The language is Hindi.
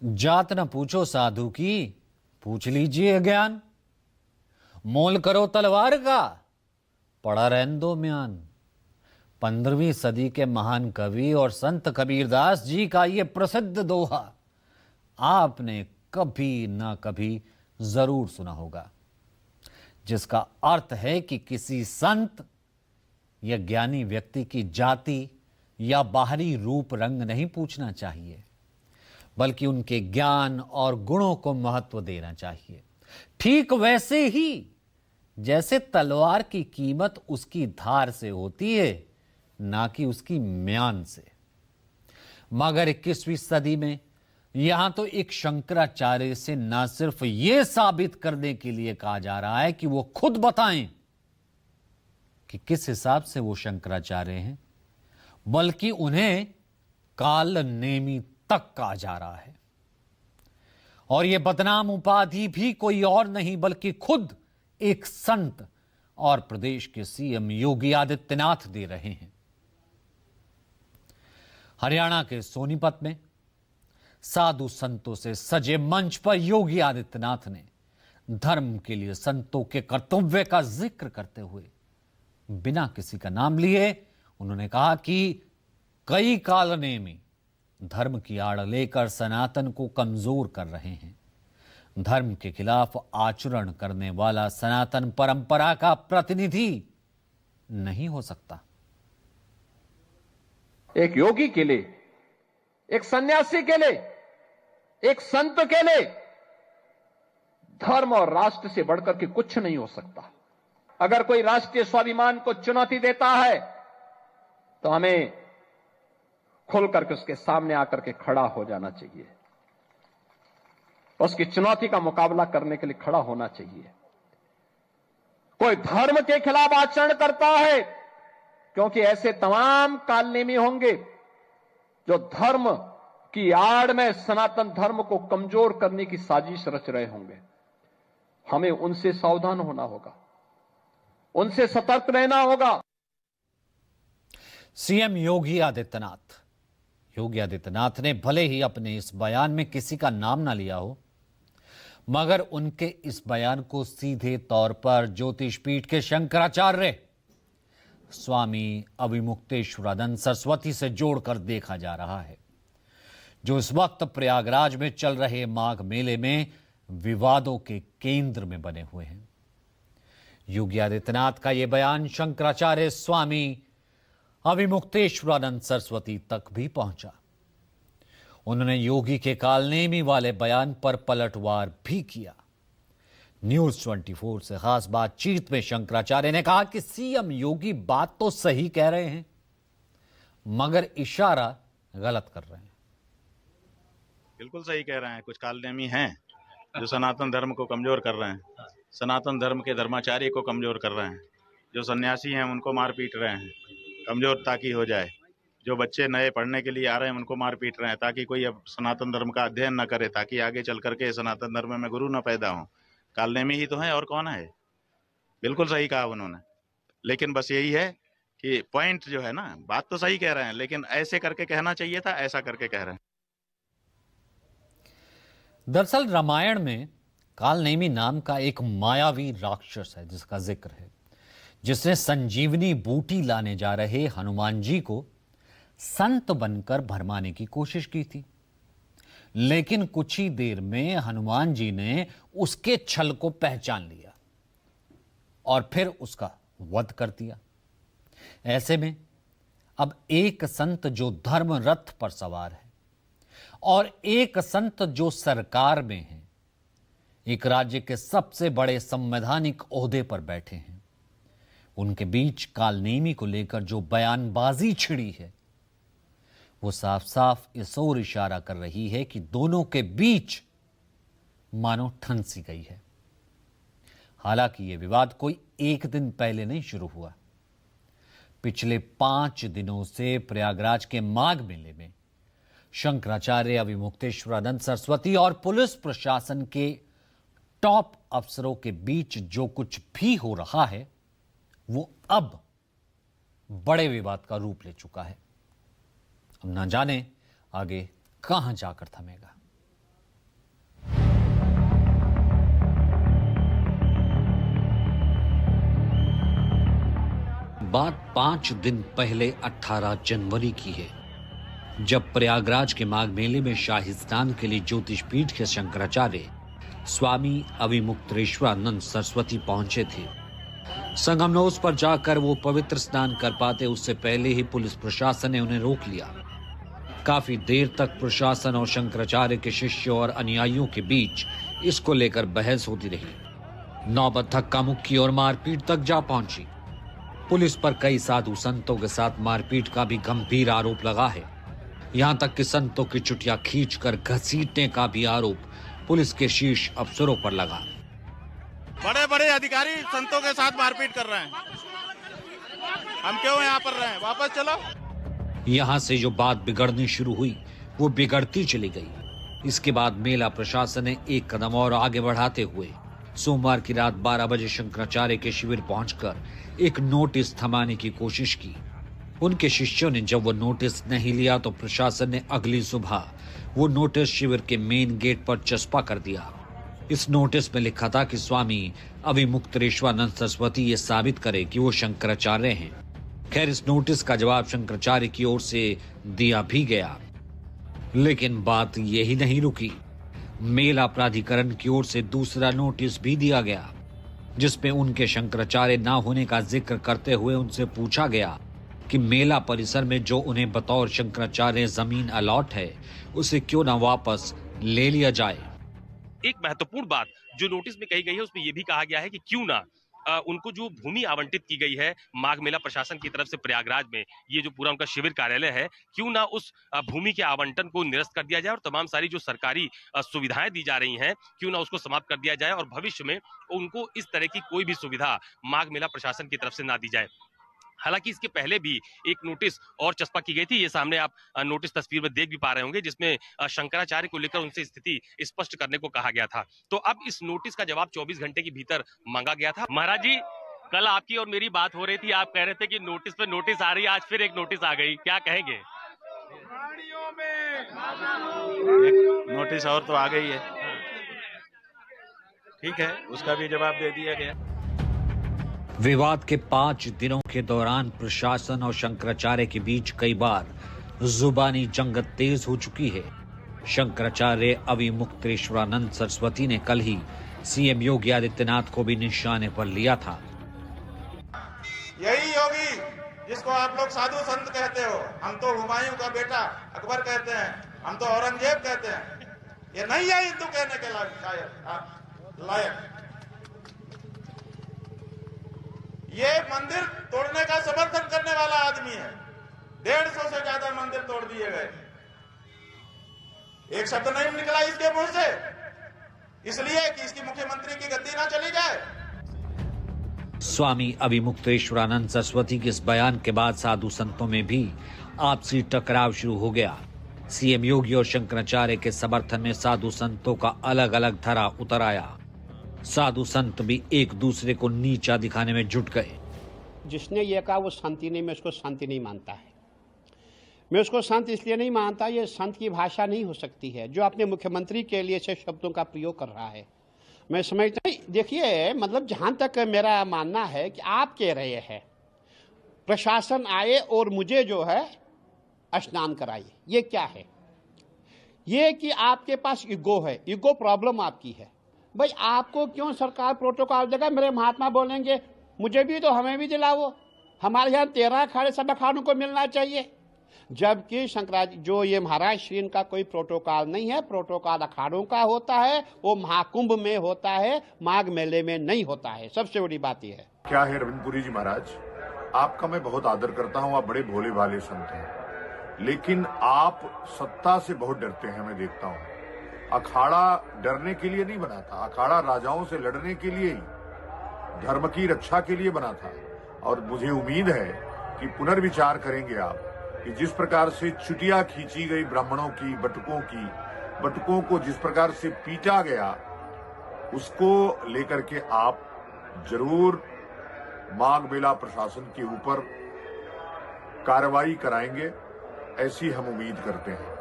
जात न पूछो साधु की, पूछ लीजिए ज्ञान। मोल करो तलवार का, पड़ा रहने दो म्यान। 15वीं सदी के महान कवि और संत कबीरदास जी का ये प्रसिद्ध दोहा आपने कभी ना कभी जरूर सुना होगा, जिसका अर्थ है कि किसी संत या ज्ञानी व्यक्ति की जाति या बाहरी रूप रंग नहीं पूछना चाहिए, बल्कि उनके ज्ञान और गुणों को महत्व देना चाहिए। ठीक वैसे ही जैसे तलवार की कीमत उसकी धार से होती है, ना कि उसकी म्यान से। मगर 21वीं सदी में यहां तो एक शंकराचार्य से ना सिर्फ यह साबित करने के लिए कहा जा रहा है कि वो खुद बताएं कि किस हिसाब से वो शंकराचार्य हैं, बल्कि उन्हें काल नेमी तक कहा जा रहा है। और यह बदनाम उपाधि भी कोई और नहीं बल्कि खुद एक संत और प्रदेश के सीएम योगी आदित्यनाथ दे रहे हैं। हरियाणा के सोनीपत में साधु संतों से सजे मंच पर योगी आदित्यनाथ ने धर्म के लिए संतों के कर्तव्य का जिक्र करते हुए बिना किसी का नाम लिए उन्होंने कहा कि कई कालनेमी धर्म की आड़ लेकर सनातन को कमजोर कर रहे हैं। धर्म के खिलाफ आचरण करने वाला सनातन परंपरा का प्रतिनिधि नहीं हो सकता। एक योगी के लिए, एक सन्यासी के लिए, एक संत के लिए धर्म और राष्ट्र से बढ़कर के कुछ नहीं हो सकता। अगर कोई राष्ट्रीय स्वाभिमान को चुनौती देता है तो हमें खुल करके उसके सामने आकर के खड़ा हो जाना चाहिए, उसकी चुनौती का मुकाबला करने के लिए खड़ा होना चाहिए। कोई धर्म के खिलाफ आचरण करता है, क्योंकि ऐसे तमाम कालनेमी होंगे जो धर्म की आड़ में सनातन धर्म को कमजोर करने की साजिश रच रहे होंगे। हमें उनसे सावधान होना होगा, उनसे सतर्क रहना होगा। सीएम योगी आदित्यनाथ ने भले ही अपने इस बयान में किसी का नाम ना लिया हो, मगर उनके इस बयान को सीधे तौर पर ज्योतिष पीठ के शंकराचार्य स्वामी अविमुक्तेश्वरानंद सरस्वती से जोड़कर देखा जा रहा है, जो इस वक्त प्रयागराज में चल रहे माघ मेले में विवादों के केंद्र में बने हुए हैं। योगी आदित्यनाथ का यह बयान शंकराचार्य स्वामी अविमुक्तेश्वरानंद सरस्वती तक भी पहुंचा। उन्होंने योगी के कालनेमी वाले बयान पर पलटवार भी किया। न्यूज 24 से खास बातचीत में शंकराचार्य ने कहा कि सीएम योगी बात तो सही कह रहे हैं, मगर इशारा गलत कर रहे हैं। बिल्कुल सही कह रहे हैं। कुछ कालनेमी हैं जो सनातन धर्म को कमजोर कर रहे हैं, सनातन धर्म के धर्माचार्य को कमजोर कर रहे हैं। जो सन्यासी हैं उनको मार पीट रहे हैं कमजोर ताकि हो जाए। जो बच्चे नए पढ़ने के लिए आ रहे हैं उनको मार पीट रहे हैं ताकि कोई अब सनातन धर्म का अध्ययन न करे, ताकि आगे चल करके सनातन धर्म में गुरु न पैदा हो। कालनेमी ही तो है, और कौन है। बिल्कुल सही कहा उन्होंने, लेकिन बस यही है कि पॉइंट जो है ना, बात तो सही कह रहे हैं, लेकिन ऐसे करके कहना चाहिए था, ऐसा करके कह रहे हैं। दरअसल रामायण में कालनेमी नाम का एक मायावी राक्षस है जिसका जिक्र है, जिसने संजीवनी बूटी लाने जा रहे हनुमान जी को संत बनकर भरमाने की कोशिश की थी। लेकिन कुछ ही देर में हनुमान जी ने उसके छल को पहचान लिया और फिर उसका वध कर दिया। ऐसे में अब एक संत जो धर्म रथ पर सवार है और एक संत जो सरकार में है, एक राज्य के सबसे बड़े संवैधानिक ओहदे पर बैठे हैं, उनके बीच कालनेमी को लेकर जो बयानबाजी छिड़ी है वो साफ साफ इस ओर इशारा कर रही है कि दोनों के बीच मानो ठन सी गई है। हालांकि यह विवाद कोई एक दिन पहले नहीं शुरू हुआ। पिछले 5 दिनों से प्रयागराज के माघ मेले में शंकराचार्य अविमुक्तेश्वरानंद सरस्वती और पुलिस प्रशासन के टॉप अफसरों के बीच जो कुछ भी हो रहा है वो अब बड़े विवाद का रूप ले चुका है। अब ना जाने आगे कहां जाकर थमेगा। बात 5 दिन पहले 18 जनवरी की है, जब प्रयागराज के माघ मेले में शाही स्नान के लिए ज्योतिष पीठ के शंकराचार्य स्वामी अविमुक्तेश्वरानंद सरस्वती पहुंचे थे। संगमनोस पर जाकर वो पवित्र स्नान कर पाते उससे पहले ही पुलिस प्रशासन ने उन्हें रोक लिया। काफी देर तक प्रशासन और शंकराचार्य के शिष्यों और अनुयायियों के बीच इसको लेकर बहस होती रही। नौबत धक्का मुक्की और मारपीट तक जा पहुंची। पुलिस पर कई साधु संतों के साथ मारपीट का भी गंभीर आरोप लगा है। यहां तक कि संतों की चुटिया खींचकर घसीटने का भी आरोप पुलिस के शीर्ष अफसरों पर लगा। बड़े बड़े अधिकारी संतों के साथ मारपीट कर रहे हैं, हम क्यों यहाँ पर रहे हैं, वापस चलो। यहां से जो बात बिगड़नी शुरू हुई वो बिगड़ती चली गई। इसके बाद मेला प्रशासन ने एक कदम और आगे बढ़ाते हुए सोमवार की रात 12 बजे शंकराचार्य के शिविर पहुंचकर एक नोटिस थमाने की कोशिश की। उनके शिष्यों ने जब वो नोटिस नहीं लिया तो प्रशासन ने अगली सुबह वो नोटिस शिविर के मेन गेट पर चस्पा कर दिया। इस नोटिस में लिखा था कि स्वामी अविमुक्तेश्वरानंद सरस्वती ये साबित करे कि वो शंकराचार्य हैं। खैर, इस नोटिस का जवाब शंकराचार्य की ओर से दिया भी गया, लेकिन बात यही नहीं रुकी। मेला प्राधिकरण की ओर से दूसरा नोटिस भी दिया गया, जिसमें उनके शंकराचार्य न होने का जिक्र करते हुए उनसे पूछा गया कि मेला परिसर में जो उन्हें बतौर शंकराचार्य जमीन अलॉट है उसे क्यों न वापस ले लिया जाए। एक महत्वपूर्ण बात जो नोटिस में कही गई है उसमें यह भी कहा गया है कि क्यों ना उनको जो भूमि आवंटित की गई है माघ मेला प्रशासन की तरफ से प्रयागराज में, ये जो पूरा उनका शिविर कार्यालय है, क्यों ना उस भूमि के आवंटन को निरस्त कर दिया जाए और तमाम सारी जो सरकारी सुविधाएं दी जा रही हैं क्यों ना उसको समाप्त कर दिया जाए और भविष्य में उनको इस तरह की कोई भी सुविधा माघ मेला प्रशासन की तरफ से ना दी जाए। हालांकि इसके पहले भी एक नोटिस और चस्पा की गई थी, ये सामने आप नोटिस तस्वीर में देख भी पा रहे होंगे, जिसमें शंकराचार्य को लेकर उनसे स्थिति स्पष्ट करने को कहा गया था। तो अब इस नोटिस का जवाब 24 घंटे के भीतर मांगा गया था। महाराज जी, कल आपकी और मेरी बात हो रही थी, आप कह रहे थे कि नोटिस पे नोटिस आ रही है, आज फिर एक नोटिस आ गई, क्या कहेंगे? एक नोटिस और तो आ गई है, ठीक है, उसका भी जवाब दे दिया गया। विवाद के 5 दिनों के दौरान प्रशासन और शंकराचार्य के बीच कई बार जुबानी जंग तेज हो चुकी है। शंकराचार्य अविमुक्तेश्वरानंद सरस्वती ने कल ही सीएम योगी आदित्यनाथ को भी निशाने पर लिया था। यही योगी जिसको आप लोग साधु संत कहते हो, हम तो हुमायूं का बेटा अकबर कहते हैं, हम तो औरंगजेब कहते हैं, ये नहीं है हिंदू कहने के लायक। ये मंदिर तोड़ने का समर्थन करने वाला आदमी है। 150 से ज्यादा मंदिर तोड़ दिए गए, एक शब्द नहीं निकला इसके मुंह से, इसलिए कि इसकी मुख्यमंत्री की गद्दी ना चली जाए। स्वामी अविमुक्तेश्वरानंद सरस्वती के इस बयान के बाद साधु संतों में भी आपसी टकराव शुरू हो गया। सीएम योगी और शंकराचार्य के समर्थन में साधु संतों का अलग अलग धरा उतर आया। साधु संत भी एक दूसरे को नीचा दिखाने में जुट गए। जिसने ये कहा वो शांति नहीं, मैं उसको शांति नहीं मानता है। मैं उसको संत इसलिए नहीं मानता, ये संत की भाषा नहीं हो सकती है जो अपने मुख्यमंत्री के लिए से शब्दों का प्रयोग कर रहा है। मैं समझता हूँ, देखिए, मतलब जहां तक मेरा मानना है कि आप कह रहे हैं प्रशासन आए और मुझे जो है स्नान कराइए, ये क्या है? ये कि आपके पास ईगो है, ईगो प्रॉब्लम आपकी है। भाई आपको क्यों सरकार प्रोटोकॉल देगा? मेरे महात्मा बोलेंगे मुझे भी तो हमें भी दिलाओ, हमारे यहाँ 13 अखाड़े सब अखाड़ों को मिलना चाहिए, जबकि शंकराचार्य जो ये महाराज श्री इनका कोई प्रोटोकॉल नहीं है। प्रोटोकॉल अखाड़ों का होता है, वो महाकुंभ में होता है, माघ मेले में नहीं होता है। सबसे बड़ी बात यह है। क्या है रविंद्रपुरी जी महाराज, आपका मैं बहुत आदर करता हूँ, आप बड़े भोले भाले संत हैं, लेकिन आप सत्ता से बहुत डरते हैं। मैं देखता हूँ अखाड़ा डरने के लिए नहीं बना था, अखाड़ा राजाओं से लड़ने के लिए ही, धर्म की रक्षा के लिए बना था। और मुझे उम्मीद है कि पुनर्विचार करेंगे आप कि जिस प्रकार से चुटिया खींची गई ब्राह्मणों की, बटुकों को जिस प्रकार से पीटा गया, उसको लेकर के आप जरूर माघ मेला प्रशासन के ऊपर कार्रवाई कराएंगे, ऐसी हम उम्मीद करते हैं।